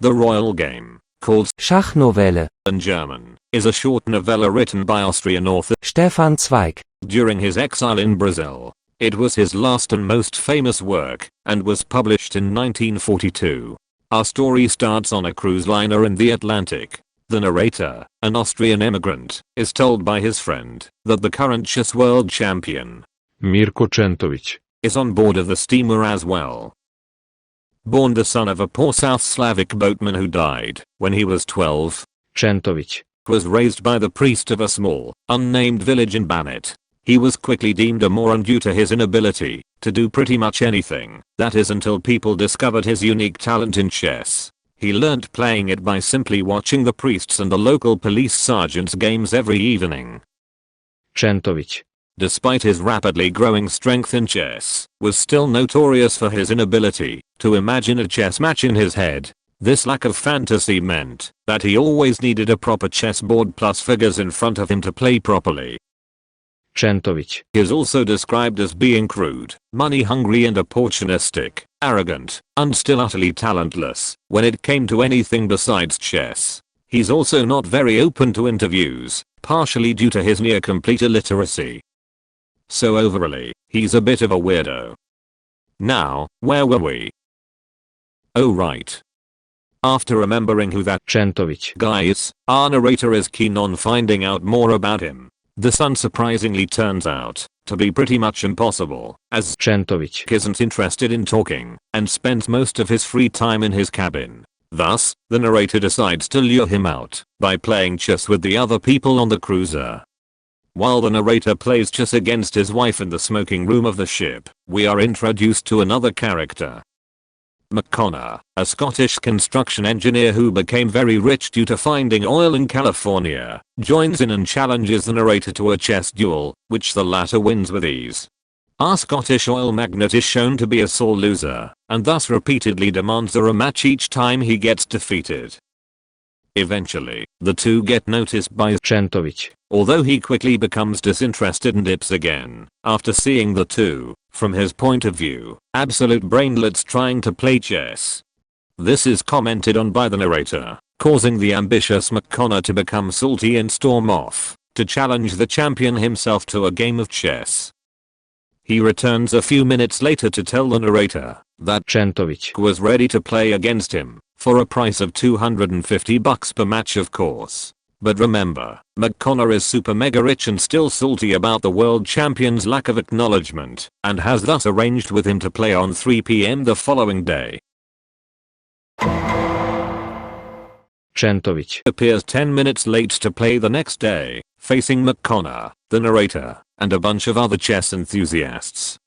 The royal game, called Schachnovelle. in German, is a short novella written by Austrian author Stefan Zweig. during his exile in Brazil. It was his last and most famous work, and was published in 1942. Our story starts on a cruise liner in the Atlantic. The narrator, an Austrian immigrant, is told by his friend that the current chess world champion, Mirko Centovic, is on board of the steamer as well. Born the son of a poor South Slavic boatman who died when he was 12, Centovic, was raised by the priest of a small, unnamed village in Banat. He was quickly deemed a moron due to his inability to do pretty much anything, that is until people discovered his unique talent in chess. He learned playing it by simply watching the priests and the local police sergeants' games every evening. Centovic, Despite his rapidly growing strength in chess, was still notorious for his inability to imagine a chess match in his head. This lack of fantasy meant that he always needed a proper chessboard plus figures in front of him to play properly. Centovic, He is also described as being crude, money-hungry and opportunistic, arrogant, and still utterly talentless when it came to anything besides chess. He's also not very open to interviews, partially due to his near-complete illiteracy. So overall, he's a bit of a weirdo. Now, where were we? Oh right. After remembering who that Centovic, guy is, our narrator is keen on finding out more about him. This unsurprisingly turns out to be pretty much impossible, as Centovic, isn't interested in talking and spends most of his free time in his cabin. Thus, the narrator decides to lure him out by playing chess with the other people on the cruiser. While the narrator plays chess against his wife in the smoking room of the ship, we are introduced to another character. McConnor, a Scottish construction engineer who became very rich due to finding oil in California, joins in and challenges the narrator to a chess duel, which the latter wins with ease. Our Scottish oil magnate is shown to be a sore loser, and thus repeatedly demands a rematch each time he gets defeated. Eventually, the two get noticed by Centovic, although he quickly becomes disinterested and dips again after seeing the two, from his point of view, absolute brainlets trying to play chess. This is commented on by the narrator, causing the ambitious McConnor to become salty and storm off to challenge the champion himself to a game of chess. He returns a few minutes later to tell the narrator that Centovic, was ready to play against him for a price of $250 per match, of course. But remember, McConnor is super mega rich and still salty about the world champion's lack of acknowledgement, and has thus arranged with him to play on 3 p.m. the following day. Centovic, Appears 10 minutes late to play the next day, facing McConnor, the narrator, and a bunch of other chess enthusiasts.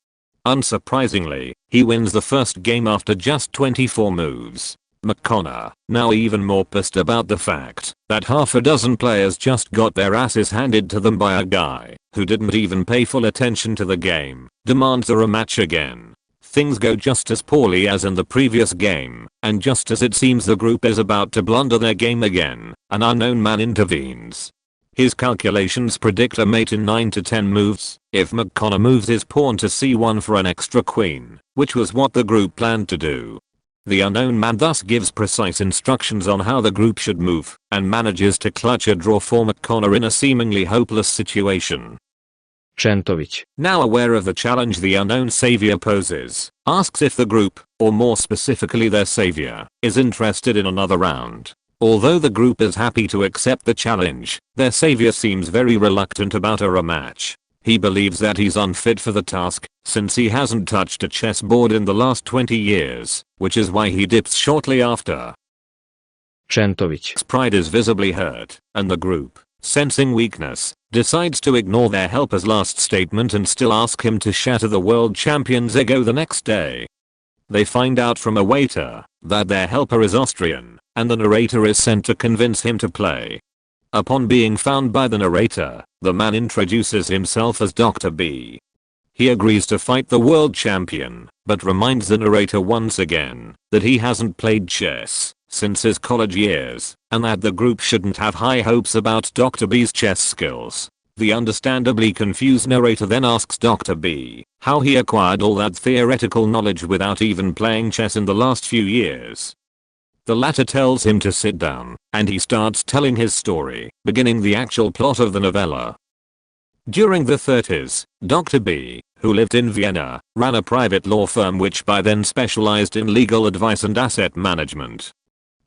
Unsurprisingly, he wins the first game after just 24 moves. McConnor, now even more pissed about the fact that half a dozen players just got their asses handed to them by a guy who didn't even pay full attention to the game, demands a rematch again. Things go just as poorly as in the previous game, and just as it seems the group is about to blunder their game again, an unknown man intervenes. His calculations predict a mate in 9 to 10 moves if McConnor moves his pawn to c1 for an extra queen, which was what the group planned to do. The unknown man thus gives precise instructions on how the group should move, and manages to clutch a draw for McConnor in a seemingly hopeless situation. Centovic, Now aware of the challenge the unknown savior poses, asks if the group, or more specifically their savior, is interested in another round. Although the group is happy to accept the challenge, their savior seems very reluctant about a rematch. He believes that he's unfit for the task, since he hasn't touched a chessboard in the last 20 years, which is why he dips shortly after. Centovic's pride is visibly hurt, and the group, sensing weakness, decides to ignore their helper's last statement and still ask him to shatter the world champion's ego the next day. They find out from a waiter that their helper is Austrian, and the narrator is sent to convince him to play. Upon being found by the narrator, the man introduces himself as Dr. B. He agrees to fight the world champion, but reminds the narrator once again that he hasn't played chess since his college years, and that the group shouldn't have high hopes about Dr. B's chess skills. The understandably confused narrator then asks Dr. B how he acquired all that theoretical knowledge without even playing chess in the last few years. The latter tells him to sit down, and he starts telling his story, beginning the actual plot of the novella. During the 30s, Dr. B, who lived in Vienna, ran a private law firm which by then specialized in legal advice and asset management.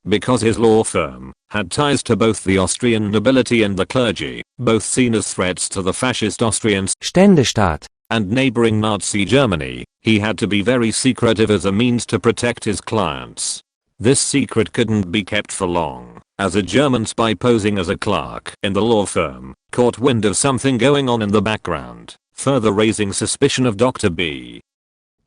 Because his law firm had ties to both the Austrian nobility and the clergy, both seen as threats to the fascist Austrian Ständestaat. and neighboring Nazi Germany, he had to be very secretive as a means to protect his clients. This secret couldn't be kept for long, as a German spy posing as a clerk in the law firm caught wind of something going on in the background, further raising suspicion of Dr. B.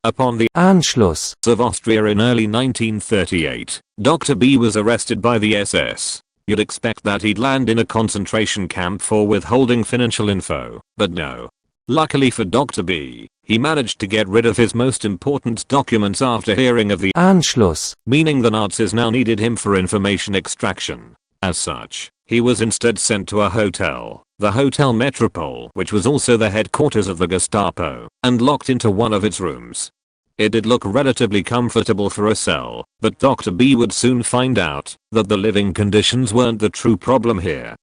Upon the Anschluss. of Austria in early 1938, Dr. B was arrested by the SS. You'd expect that he'd land in a concentration camp for withholding financial info, but no. Luckily for Dr. B, he managed to get rid of his most important documents after hearing of the Anschluss. meaning the Nazis now needed him for information extraction. As such, he was instead sent to a hotel, the Hotel Metropole, which was also the headquarters of the Gestapo, and locked into one of its rooms. It did look relatively comfortable for a cell, but Dr. B would soon find out that the living conditions weren't the true problem here.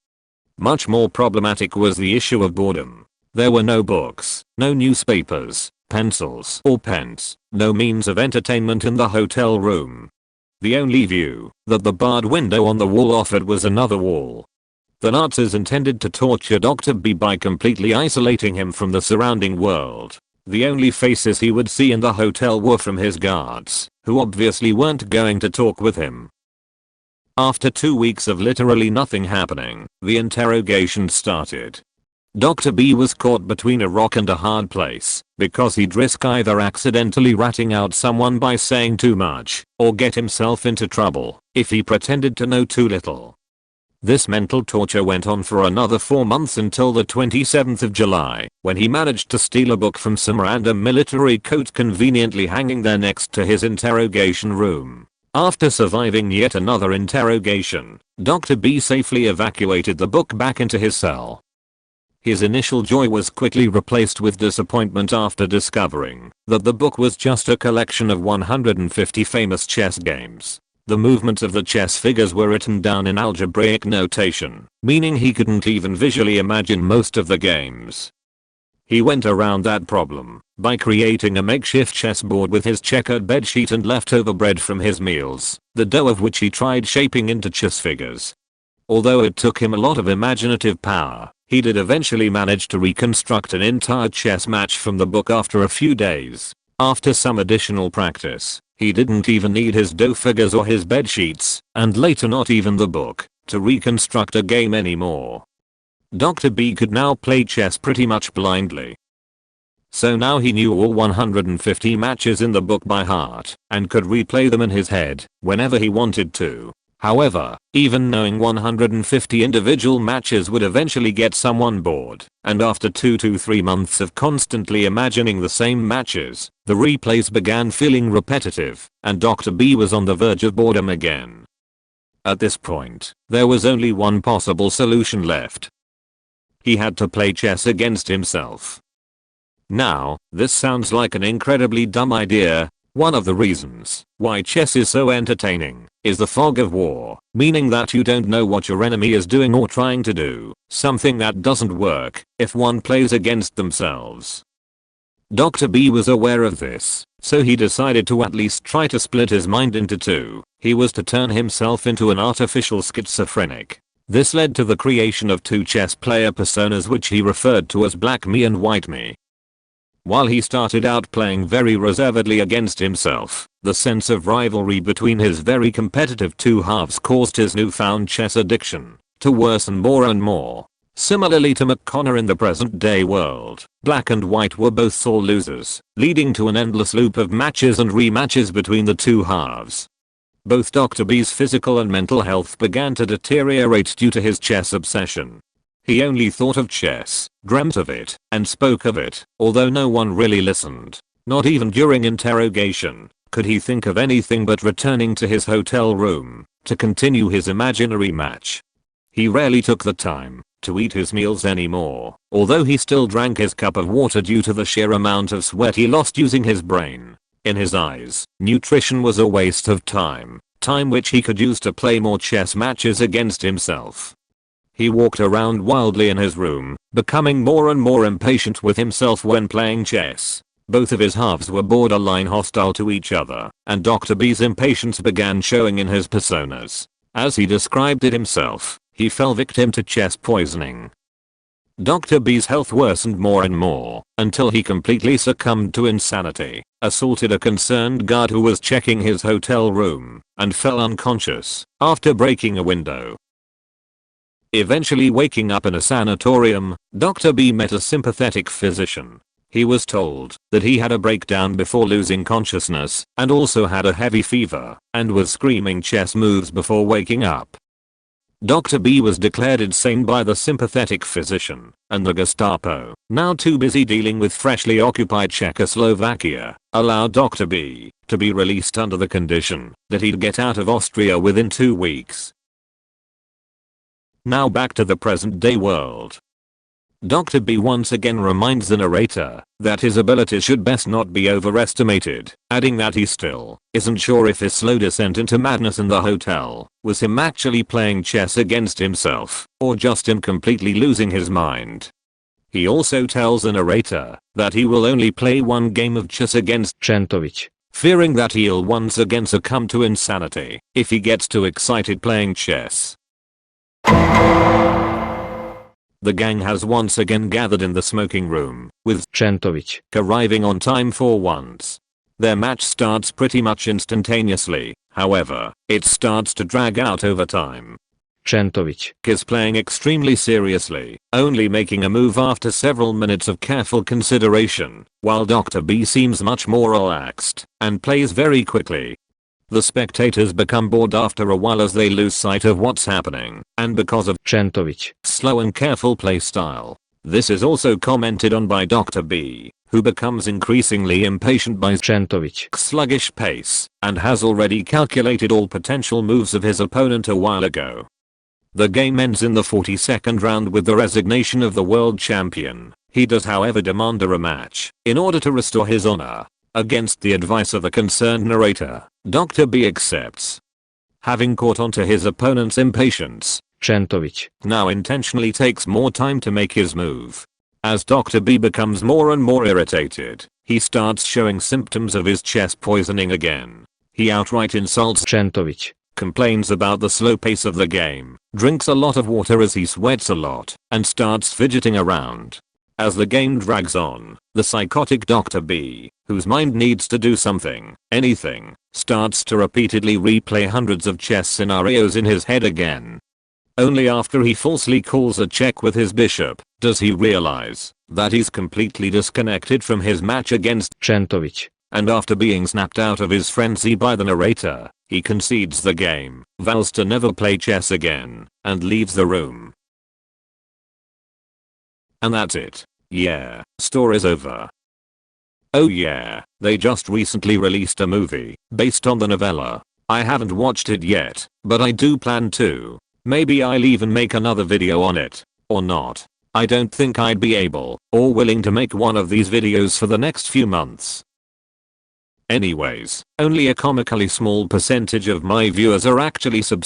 Much more problematic was the issue of boredom. There were no books, no newspapers, pencils or pens, no means of entertainment in the hotel room. The only view that the barred window on the wall offered was another wall. The Nazis intended to torture Dr. B by completely isolating him from the surrounding world. The only faces he would see in the hotel were from his guards, who obviously weren't going to talk with him. After 2 weeks of literally nothing happening, the interrogation started. Dr. B was caught between a rock and a hard place, because he'd risk either accidentally ratting out someone by saying too much, or get himself into trouble if he pretended to know too little. This mental torture went on for another 4 months until the 27th of July, when he managed to steal a book from some random military coat conveniently hanging there next to his interrogation room. After surviving yet another interrogation, Dr. B safely evacuated the book back into his cell. His initial joy was quickly replaced with disappointment after discovering that the book was just a collection of 150 famous chess games. The movements of the chess figures were written down in algebraic notation, meaning he couldn't even visually imagine most of the games. He went around that problem by creating a makeshift chessboard with his checkered bedsheet and leftover bread from his meals, the dough of which he tried shaping into chess figures. Although it took him a lot of imaginative power, he did eventually manage to reconstruct an entire chess match from the book after a few days. After some additional practice, he didn't even need his dough figures or his bed sheets, and later not even the book, to reconstruct a game anymore. Dr. B could now play chess pretty much blindly. So now he knew all 150 matches in the book by heart, and could replay them in his head whenever he wanted to. However, even knowing 150 individual matches would eventually get someone bored, and after 2 to 3 months of constantly imagining the same matches, the replays began feeling repetitive, and Dr. B was on the verge of boredom again. At this point, there was only one possible solution left. He had to play chess against himself. Now, this sounds like an incredibly dumb idea. One of the reasons why chess is so entertaining is the fog of war, meaning that you don't know what your enemy is doing or trying to do, something that doesn't work if one plays against themselves. Dr. B was aware of this, so he decided to at least try to split his mind into two. He was to turn himself into an artificial schizophrenic. This led to the creation of two chess player personas which he referred to as Black Me and White Me. While he started out playing very reservedly against himself, the sense of rivalry between his very competitive two halves caused his newfound chess addiction to worsen more and more. Similarly to McConnor in the present-day world, Black and White were both sore losers, leading to an endless loop of matches and rematches between the two halves. Both Dr. B's physical and mental health began to deteriorate due to his chess obsession. He only thought of chess, dreamt of it, and spoke of it, although no one really listened. Not even during interrogation could he think of anything but returning to his hotel room to continue his imaginary match. He rarely took the time to eat his meals anymore, although he still drank his cup of water due to the sheer amount of sweat he lost using his brain. In his eyes, nutrition was a waste of time. time which he could use to play more chess matches against himself. He walked around wildly in his room, becoming more and more impatient with himself when playing chess. Both of his halves were borderline hostile to each other, and Dr. B's impatience began showing in his personas. As he described it himself, he fell victim to chess poisoning. Dr. B's health worsened more and more, until he completely succumbed to insanity, assaulted a concerned guard who was checking his hotel room, and fell unconscious after breaking a window. Eventually waking up in a sanatorium, Dr. B met a sympathetic physician. He was told that he had a breakdown before losing consciousness, and also had a heavy fever, and was screaming chess moves before waking up. Dr. B was declared insane by the sympathetic physician, and the Gestapo, now too busy dealing with freshly occupied Czechoslovakia, allowed Dr. B to be released under the condition that he'd get out of Austria within 2 weeks. Now back to the present day world. Dr. B once again reminds the narrator that his abilities should best not be overestimated, adding that he still isn't sure if his slow descent into madness in the hotel was him actually playing chess against himself, or just him completely losing his mind. He also tells the narrator that he will only play one game of chess against Centovic, fearing that he'll once again succumb to insanity if he gets too excited playing chess. The gang has once again gathered in the smoking room, with Centovic, arriving on time for once. Their match starts pretty much instantaneously, however, it starts to drag out over time. Centovic Is playing extremely seriously, only making a move after several minutes of careful consideration, while Dr. B seems much more relaxed, and plays very quickly. The spectators become bored after a while as they lose sight of what's happening, and because of Centovic slow and careful play style. This is also commented on by Dr. B, who becomes increasingly impatient by Centovic's sluggish pace, and has already calculated all potential moves of his opponent a while ago. The game ends in the 42nd round with the resignation of the world champion. He does however demand a rematch, in order to restore his honor. Against the advice of the concerned narrator, Dr. B accepts. Having caught on to his opponent's impatience, Centovic now intentionally takes more time to make his move. As Dr. B becomes more and more irritated, he starts showing symptoms of his chess poisoning again. He outright insults Centovic, complains about the slow pace of the game, drinks a lot of water as he sweats a lot, and starts fidgeting around. As the game drags on, the psychotic Dr. B, whose mind needs to do something, anything, starts to repeatedly replay hundreds of chess scenarios in his head again. Only after he falsely calls a check with his bishop, does he realize that he's completely disconnected from his match against Centovic, and after being snapped out of his frenzy by the narrator, he concedes the game, vows to never play chess again, and leaves the room. And that's it. Yeah, story's over. Oh yeah, they just recently released a movie based on the novella. I haven't watched it yet, but I do plan to. Maybe I'll even make another video on it. Or not. I don't think I'd be able or willing to make one of these videos for the next few months. Anyways, only a comically small percentage of my viewers are actually subscribed